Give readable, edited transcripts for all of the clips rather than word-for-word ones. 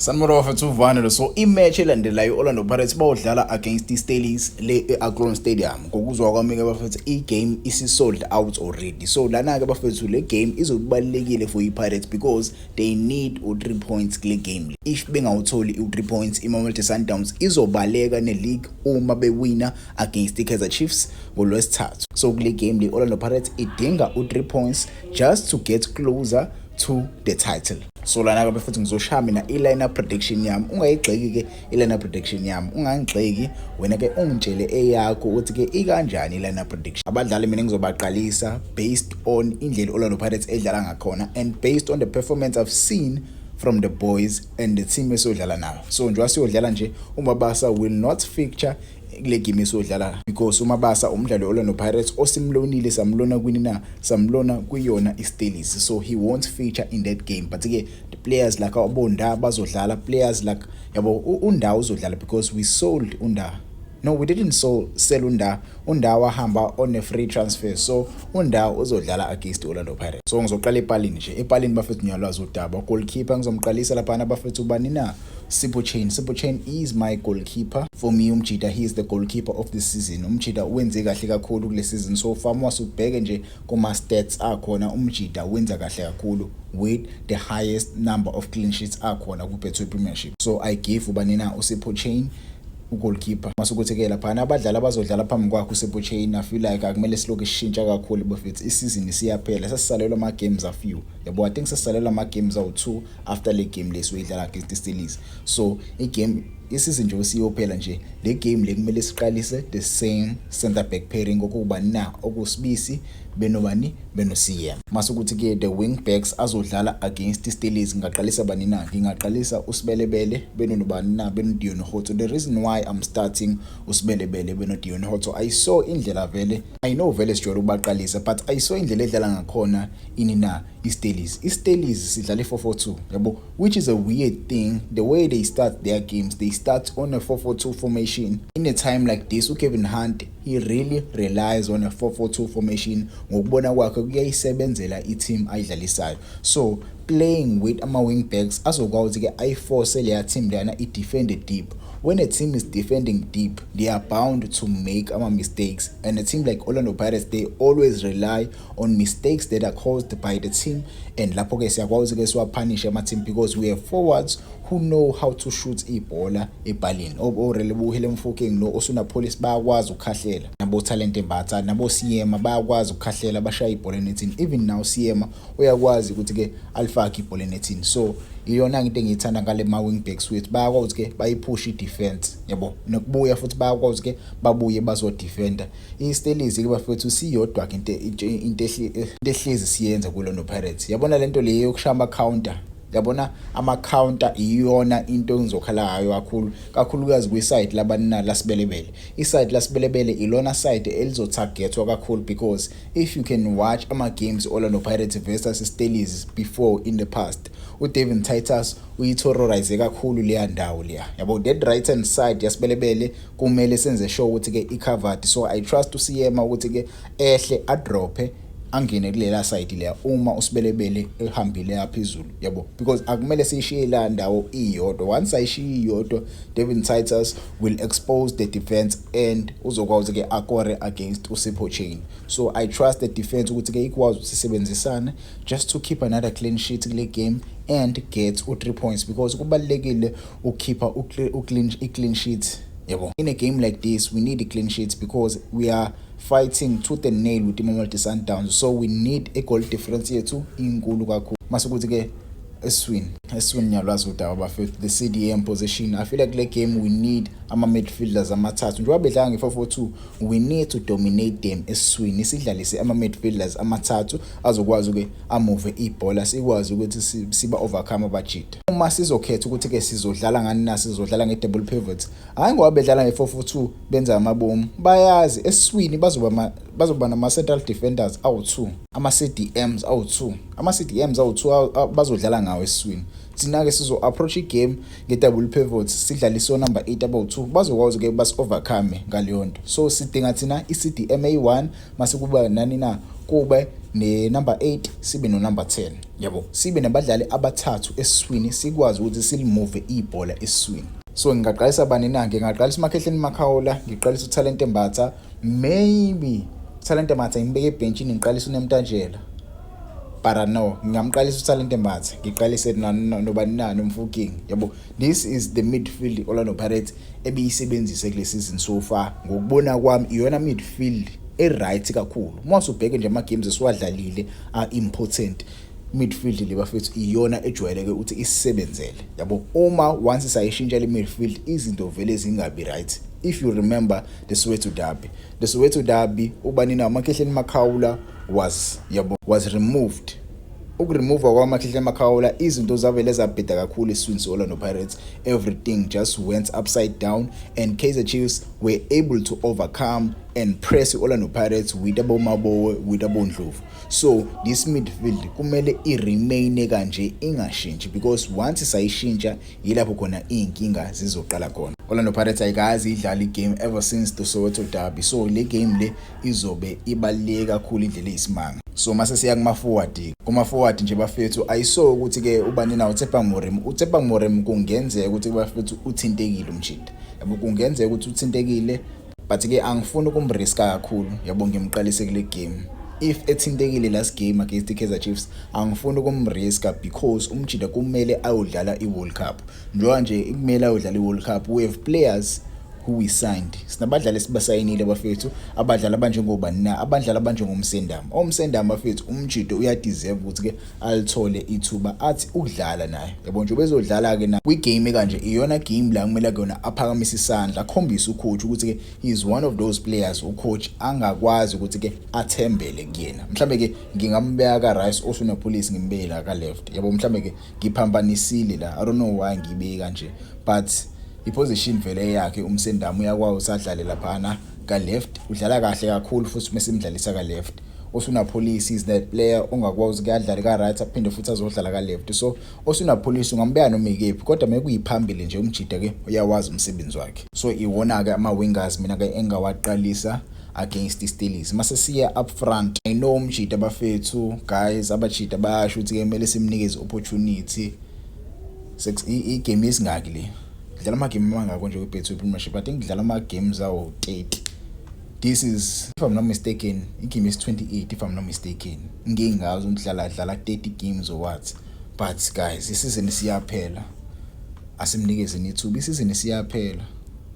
Sanibona bafethu uvana so imatch elandelayo Orlando Pirates bawudlala against iSteelers le-Akron Stadium. Ngokuzwa kwami ke bafethu igame isi-sold out already. So lana ke bafethu le game izobalekile for iPirates because they need 3 points kule game. If bengawutholi 3 points iMamelodi Sundowns izobaleka ne-league uma bewina against iKaizer Chiefs ngolwesithathu. So kule game le Orlando Pirates idinga 3 points just to get closer to the title. So lana ke futhi ngizoshaya mina i-lineup prediction yami. Ungayigxeki ke i-lineup prediction yami, ungangigxeki wena ke ungitshele eyakho ukuthi ke ikanjani i-lineup prediction. Abadlali mina ngizobaqalisa based on indlela Orlando Pirates edlala ngakhona and based on the performance I've seen from the boys and the team esodlala nayo. So njengoba siyodlala nje uMabasa will not feature kule game esodlala because uMabasa umdlalo Orlando Pirates osimlonile samlona kwinina samlona kuyona iSteelers, so he won't feature in that game. But ke the players like abonda bazodlala, players like yabo uNdawo uzodlala because we sold Unda. No, we didn't sell Unda. Unda wahamba on a free transfer. So Unda uzodlala against Orlando Pirates. So ngizoqala ePalini nje. ePalini bafethu nyalwazi udaba. Goalkeeper ngizomqalisa lapha bafethu bani na? Sipho Chain is my goalkeeper. For me Umjida, he is the goalkeeper of this season. Umjida wenze kahle kakhulu kule season. So far wasubheke nje kuma stats akhona Umjida wenza kahle kakhulu with the highest number of clean sheets akhona ku Betway Premiership. So I give ubani na uSipho Chain goalkeeper. Masukuthi lapha abadlali abazodlala phambi kwakhe uSipho Chain, I feel like akumele siloke sishintsha kakhulu bafethu. Isizini siyaphela, sesisalelwa ama games a few. Yabo I think sesisalelwa ama games awu2 after le game lesiyidlala against the Steelers. So igame isizini nje siyophela nje. Le game le kumele siqalise the same center back pairing okuba na okusibisi benobani benosiyema. Masukuthi ke the wing backs azodlala against iSteelers ngaqalisa bani na? Ngingaqalisa uSibelebele benobani na benodion Hoto. The reason why I'm starting uSibelebele benodion Hoto, I saw indlela vele, I know vele sijolo ubaqalisa, but I saw indlela edlala ngakhona inina iSteelers sidlala 4-4-2 yabo, which is a weird thing. The way they start their games, they start on a 4-4-2 formation. In a time like this, Kevin Hunt, he really relies on a 4-4-2 formation. Ngokubona kwakhe kuyayisebenzela i-team ayidlalisayo. So playing with ama wing backs azokwazi ke ayiforce leya team lana i-defend deep. When a team is defending deep, they are bound to make mistakes. And a team like Orlando Pirates, they always rely on mistakes that are caused by the team. And lapho ke siyakwazi ke siwapunish ama team because we have forwards who know how to shoot ibhola ebalini. Orelebuhele Mfokeng lo osuna police bayakwazi ukukhahlela. Nabo talent embatha, nabo Siyema bayakwazi ukukhahlela bashaya ibhola netini. Even now Siyema uyakwazi ukuthi ke alifake ibhola netini. So iyona into engiyithanda ngale ma wing backs wethu, bayakwazi ke bayipush i-defense yabo, nokubuya futhi bayakwazi ke babuye bazo defender. iSteelers ke bafethu siyodwa ke into ehlezi siyenza kuLorlando Pirates. Yabona lento leyo yokushamba counter, yabona ama counter iyona into engizokhala ngayo kakhulukazi kwi-side labana laSibelebele. I-side laSibelebele ilona side elizotargetwa kakhulu because if you can watch ama games Orlando Pirates versus Steelers before in the past, uDevin Titus uyithorrorize kakhulu leya ndawo leya yabo. That right hand side yaSibelebele kumele senze sure ukuthi ke i-covered. So I trust uSiyema ukuthi ke ehle adrope angene kulela side leya uma uSibelebele ehambile yaphezulu yabo, because akumele sishiye la ndawo iyodwa. Once ayishiye iyodwa, Devin Titus will expose the defense and uzokwazi ke akore against uSipho Chain. So I trust the defense ukuthi ke ikwazi usisebenzisana just to keep another clean sheet kule game and get 3 points because kubalekile ukupha clean sheet yabo. In a game like this we need a clean sheet because we are fighting tooth and nail with iMamelodi Sundowns, so we need a goal difference yethu inkulu kakhulu. Masukuthi ke eswini nyalwazi udaba bafethu the CDM position. I feel like le game we need ama midfielders amathathu. Njengoba bedlala nge4-4-2, we need to dominate them eswini, sidlalise ama midfielders amathathu azokwazi ke amove ibhola, sikwazi ukuthi siba overcome abajida. Uma sizokhetha ukuthi ke sizodlala ngani na, sizodlala nge-double pivot, hayi ngoba bedlala nge4-4-2 benza amabomu, bayazi eswini bazoba nama central defenders awu2, ama CDMs awu2, bazodlala ngawo eswini. Thina ke sizo approach igame nge-double pivot, sidlalisa number 8 abawu2, bazokwazi ke bas overcome ngaleyo nto. So sidinga thina i-CDM A1 mase kuba nani na kube number 8 sibe no number 10 yabo, sibe nabadlali abathathu esiswini sikwazi ukuthi silimove ibhola esiswini. So ngingaqalisa bani na? Ngingaqalisa uMakhehleni Makhawula, ngiqalisa uThalente Mbatha, maybe uThalente Mbatha ngibeke ebenchini ngiqalisa uNemtanjela. But no, ngingamqalisa uThalente Mbatha, ngiqalise nobani na noMfukeng yabo. This is the midfield Orlando Pirates ebiyisebenzise kule season so far. Ngokubona kwami iyona midfield right kakhulu. Mase ubheke nje ama games esiwadlalile important midfield le bafethu iyona ejwayeleke ukuthi isebenzele yabo. Uma once sayishintsha le midfield izinto vele zingabi right. If you remember the Soweto derby ubani na uMakhehleni Makhawula was removed. Ukuremove kwaMakhehleni Makhawula izinto zavele zabheda kakhulu eswini Orlando Pirates. Everything just went upside down and Kaizer Chiefs were able to overcome and press Orlando Pirates with aboMabowe, with aboNdlovu. So this midfield kumele iremain kanje ingashintshi, because once sayishintsha yilapho khona inkinga zizoqala khona. Orlando Pirates ayikazi idlala igame ever since the Soweto derby, so le game le izobe ibaluleke kakhulu indlela eyisimanga. So mase siya kuma-forward nje bafethu ayiso ukuthi ke ubani na uTshepo Morem kungenzeka ukuthi bafethu uthintekile umjida yabo, kungenzeka ukuthi uthintekile, but ke angifuni ukumriska kakhulu yabo, ngimqalise kule game. If ethintekile last game against the Kaizer Chiefs angifuni ukumriska, because umjida kumele ayodlala iWorld Cup. Njengoba nje kumele ayodlala iWorld Cup, we have players who we signed. Sinabadlali sibasayinile bafethu, abadlali abanjengobani na, abadlali abanjengomsendama. Omsendama bafethu umjida uyadeserve ukuthi ke alithole ithuba athi ukudlala naye yabo. Nje bezodlala ke na kwi game kanje iyona game la kumele kuyona aphakamise isandla, akhombise ucoach ukuthi ke he is one of those players ucoach angakwazi ukuthi ke athembele kuyena. Mhlambe ke ngingambeka ka Rice osuna police ngimbeke la ka left yabo, mhlambe ke ngiphambanisile la, I don't know why ngibeke kanje, but iposition vele yakhe umsendama uyakwazi usadlale laphana ka left, udlala kahle kakhulu futhi mesimdlalisa ka left. Osuna police is that player ongakwazi ukuyadlala ka right aphinde futhi azodlala ka left. So osuna police ungambeka noma ikephi, kodwa mekuyiphambili nje umjida ke uyawazi umsebenzi wakhe. So iwona ke ama wingers mina ke engawaqalisa against the Steelers. Mase siya up front, I know umjida bafethu guys, abajida bayasho ukuthi ke kumele simnikeze opportunity. Igame isingaki le? Dlala ama game mangako nje kwi-Betway Premiership. I think dlala ama games awo 30. This is, if I'm not mistaken, igame is 28 if I'm not mistaken. Ngingazi umdlala 30 games or what. But guys, isizini siyaphela. Asimnikeze nithuba, isizini siyaphela.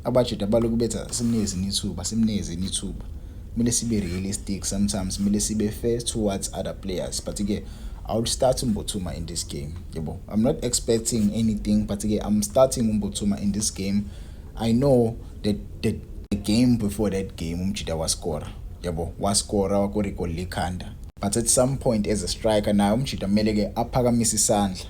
Abajida baloku betha simnikeze nithuba. Kumele sibe realistic sometimes, kumele sibe fair towards other players. But again, I would start Mbothuma in this game. Yabo, I'm not expecting anything, but again, I'm starting Mbothuma in this game. I know that the game before that game, umjida was scorer. Yabo, was scorer wakoriko likhanda. But at some point as a striker now, umjida kumele ke aphakamise isandla.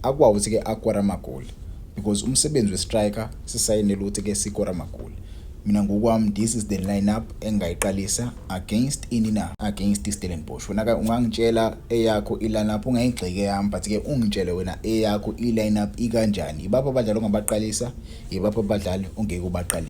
Akwazi ke akwara amagoli. Because umsebenzi we striker sisayinela ukuthi ke sikora amagoli. Mina ngokwami this is the lineup engayiqalisa against against Stellenbosch. Wena ka ungangitshela eyakho ilineup ungayigxeke yami, but ke ungitshele wena eyakho ilineup ikanjani. Ibapha abadlali ongabaqalisa, ibapha abadlali ongeke ubaqalise.